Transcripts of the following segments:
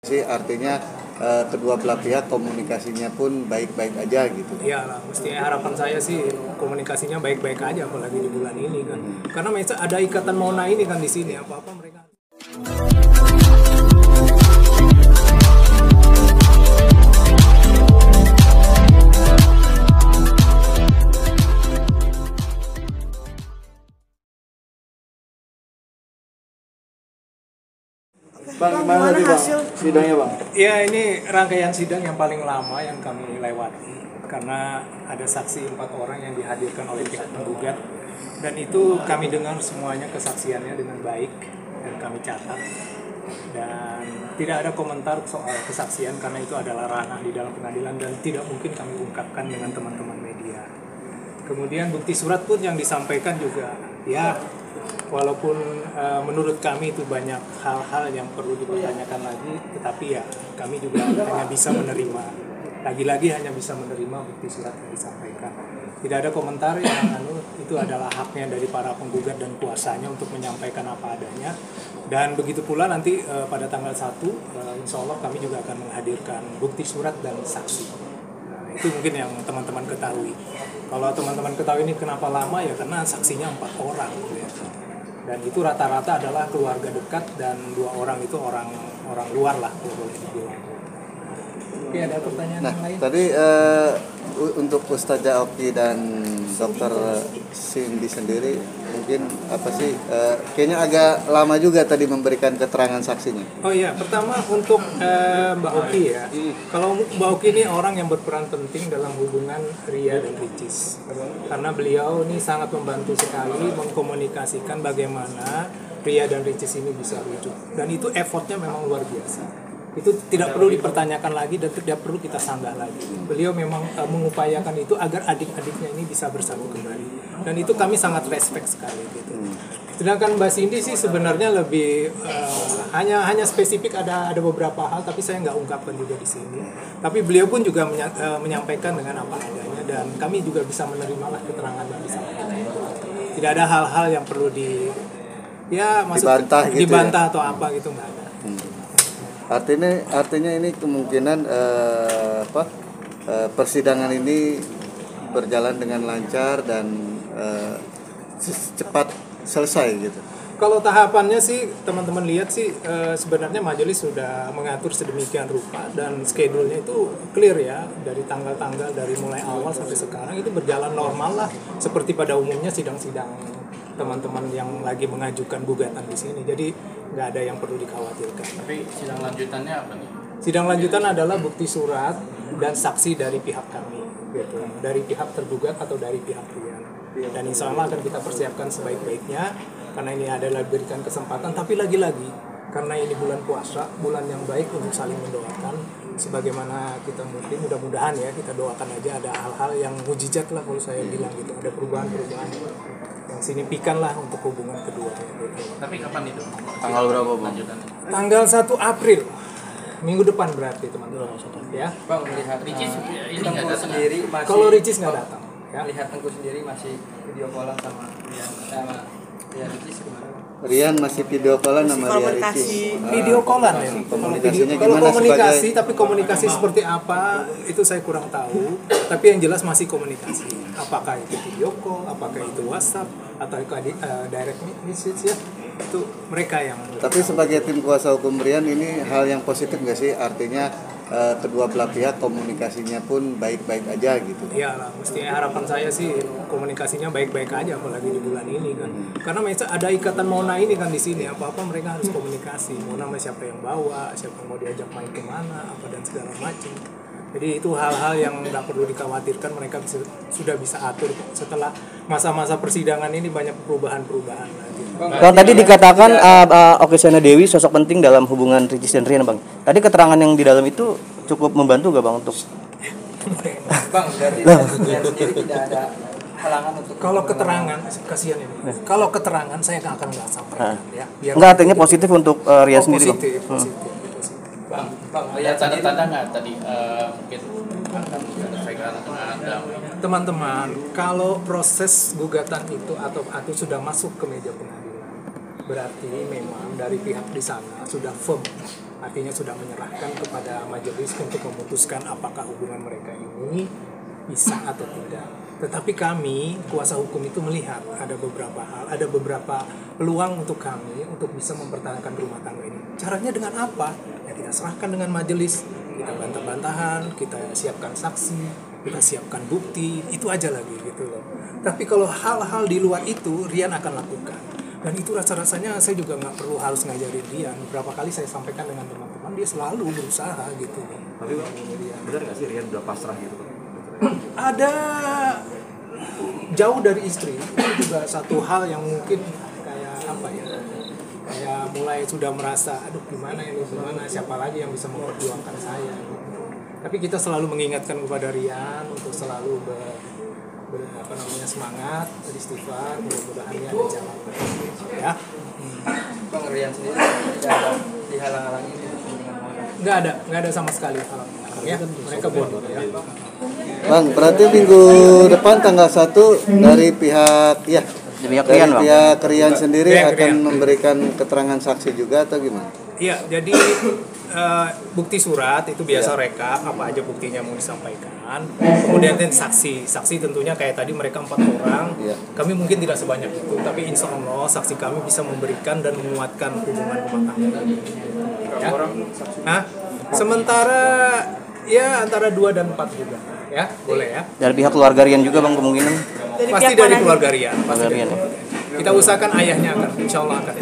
Sih artinya kedua belah pihak komunikasinya pun baik-baik aja gitu. Iyalah, mesti harapan saya sih komunikasinya baik-baik aja apalagi di bulan ini kan. Karena ada ikatan Mona ini kan di sini, apa-apa mereka. Bang, gimana nih Bang sidangnya Bang? Ya, ini rangkaian sidang yang paling lama yang kami lewati karena ada saksi 4 orang yang dihadirkan oleh pihak penggugat, dan itu kami dengar semuanya kesaksiannya dengan baik dan kami catat, dan tidak ada komentar soal kesaksian karena itu adalah ranah di dalam pengadilan dan tidak mungkin kami ungkapkan dengan teman-teman media. Kemudian bukti surat pun yang disampaikan juga ya, walaupun menurut kami itu banyak hal-hal yang perlu dipertanyakan lagi, tetapi ya kami juga hanya bisa menerima, lagi-lagi hanya bisa menerima bukti surat yang disampaikan. Tidak ada komentar yang itu adalah haknya dari para penggugat dan kuasanya untuk menyampaikan apa adanya. Dan begitu pula nanti pada tanggal 1 insya Allah kami juga akan menghadirkan bukti surat dan saksi. Itu mungkin yang teman-teman ketahui. Kalau teman-teman ketahui ini kenapa lama ya karena saksinya 4 orang gitu. Dan itu rata-rata adalah keluarga dekat dan 2 orang itu orang luar lah kalau boleh dibilang. Oke, ada pertanyaan yang lain? Tadi untuk Ustazah Oki dan Dokter Cindy sendiri mungkin apa sih kayaknya agak lama juga tadi memberikan keterangan saksinya. Oh iya, pertama untuk Mbak Oki ya. Kalau Mbak Oki ini orang yang berperan penting dalam hubungan Ria dan Ricis. Karena beliau ini sangat membantu sekali mengkomunikasikan bagaimana Ria dan Ricis ini bisa rujuk. Dan itu effortnya memang luar biasa. Itu tidak perlu dipertanyakan lagi dan tidak perlu kita sanggah lagi. Beliau memang mengupayakan itu agar adik-adiknya ini bisa bersatu kembali. Dan itu kami sangat respect sekali gitu. Sedangkan Mbak Cindy sih sebenarnya lebih hanya spesifik ada beberapa hal, tapi saya nggak ungkapkan juga di sini. Tapi beliau pun juga menyampaikan dengan apa adanya, dan kami juga bisa menerima lah keterangan yang disampaikan. Tidak ada hal-hal yang perlu dibantah gitu ya? Atau apa gitu, nggak ada. Artinya ini kemungkinan persidangan ini berjalan dengan lancar dan cepat selesai gitu. Kalau tahapannya sih teman-teman lihat sih sebenarnya majelis sudah mengatur sedemikian rupa dan schedule-nya itu clear ya, dari tanggal-tanggal dari mulai awal sampai sekarang itu berjalan normal lah seperti pada umumnya sidang-sidang teman-teman yang lagi mengajukan gugatan di sini. Jadi nggak ada yang perlu dikhawatirkan. Tapi sidang lanjutannya apa nih? Sidang lanjutan adalah bukti surat dan saksi dari pihak kami, gitu. Dari pihak tergugat atau dari pihak Rian. Dan insya Allah akan kita persiapkan sebaik-baiknya karena ini adalah berikan kesempatan. Tapi lagi-lagi karena ini bulan puasa, bulan yang baik untuk saling mendoakan. Sebagaimana kita mungkin mudah-mudahan ya kita doakan aja ada hal-hal yang mujizat lah kalau saya bilang gitu. Ada perubahan-perubahan yang signifikan lah untuk hubungan kedua gitu. Tapi kapan itu? Tanggal berapa Bang? Tanggal 1 April minggu depan berarti teman-teman ya. Bang, melihat Ricis ini nggak Tengku datang. sendiri masih Kalau Ricis nggak datang ya. Melihat Tengku sendiri masih video callan sama Ricis kemarin. Rian masih video callan sama Ria Ricis. Video callan ya. Komunikasinya Kalau gimana komunikasi, sebagai... tapi komunikasi seperti apa itu saya kurang tahu. Tapi yang jelas masih komunikasi. Apakah itu video call, apakah itu WhatsApp, atau direct message ya. Itu mereka yang. Tapi sebagai tim kuasa hukum Rian ini hal yang positif nggak sih? Artinya kedua belah pihak komunikasinya pun baik-baik aja gitu. Iyalah, mesti harapan saya sih komunikasinya baik-baik aja apalagi di bulan ini kan. Karena ada ikatan Mona ini kan di sini, apa-apa mereka harus komunikasi. Mona sama siapa yang bawa, siapa yang mau diajak main kemana, apa dan segala macam. Jadi itu hal-hal yang nggak perlu dikhawatirkan, mereka sudah bisa atur setelah masa-masa persidangan ini banyak perubahan-perubahan. Bang, tadi dikatakan Oki Setiana Dewi sosok penting dalam hubungan Ricis dan Rian, Bang. Tadi keterangan yang di dalam itu cukup membantu nggak, Bang, untuk? Bang, dari Rian sendiri tidak ada halangan untuk. Kalau keterangan, kasihan ini. Kalau keterangan saya akan nggak sampaikan ya. Enggak, artinya positif untuk Rian sendiri, Bang. Positif. Bang, lihat tanda-tanda nggak tadi mungkin akan menyelesaikan dengan Teman-teman, kalau proses gugatan itu atau sudah masuk ke meja pengadilan, berarti memang dari pihak di sana sudah firm artinya sudah menyerahkan kepada majelis untuk memutuskan apakah hubungan mereka ini bisa atau tidak. Tetapi kami, kuasa hukum itu melihat ada beberapa hal, ada beberapa peluang untuk kami untuk bisa mempertahankan rumah tangga ini. Caranya dengan apa? Ya kita serahkan dengan majelis, kita bantah-bantahan, kita siapkan saksi, kita siapkan bukti, itu aja lagi gitu loh. Tapi kalau hal-hal di luar itu, Rian akan lakukan. Dan itu rasa-rasanya saya juga nggak perlu harus ngajarin Rian. Berapa kali saya sampaikan dengan teman-teman, dia selalu berusaha gitu. Tapi Bang, benar nggak sih Rian udah pasrah gitu Bang? Ada jauh dari istri, itu juga satu hal yang mungkin kayak apa ya, kayak mulai sudah merasa aduh gimana ini, gimana, siapa lagi yang bisa memperjuangkan saya. Tapi kita selalu mengingatkan kepada Rian untuk selalu semangat, beristighfar, mudah-mudahan dia ada jalan ya. Bang, Rian sendiri tidak ada dihalang-halangi dengan nggak ada sama sekali halang-halang ya, mereka boleh ya. Bang, berarti minggu depan tanggal 1 dari pihak Rian, Rian sendiri Pihak akan Rian. memberikan keterangan saksi juga atau gimana? Iya, jadi bukti surat itu biasa rekap apa aja buktinya mau disampaikan. Kemudian saksi tentunya kayak tadi mereka 4 orang. Iya. Kami mungkin tidak sebanyak itu, tapi insya Allah saksi kami bisa memberikan dan menguatkan hubungan rumah tangga. Ya. Nah, sementara ya antara 2 dan 4 juga, ya boleh ya. Dari pihak keluarga Rian juga Bang kemungkinan. Pasti dari keluarga Rian. Pasti Keluarga dari Rian, ya. keluarga Rian. Kita usahakan ayahnya akan, insya Allah akan.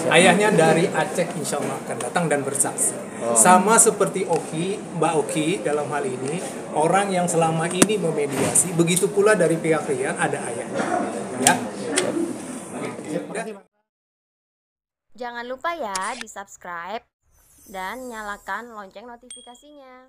Ayahnya dari Aceh insya Allah akan datang dan bersaksi. Sama seperti Mbak Oki dalam hal ini, orang yang selama ini memediasi, begitu pula dari pihak Rian ada ayahnya. Ya. Jangan lupa ya di subscribe dan nyalakan lonceng notifikasinya.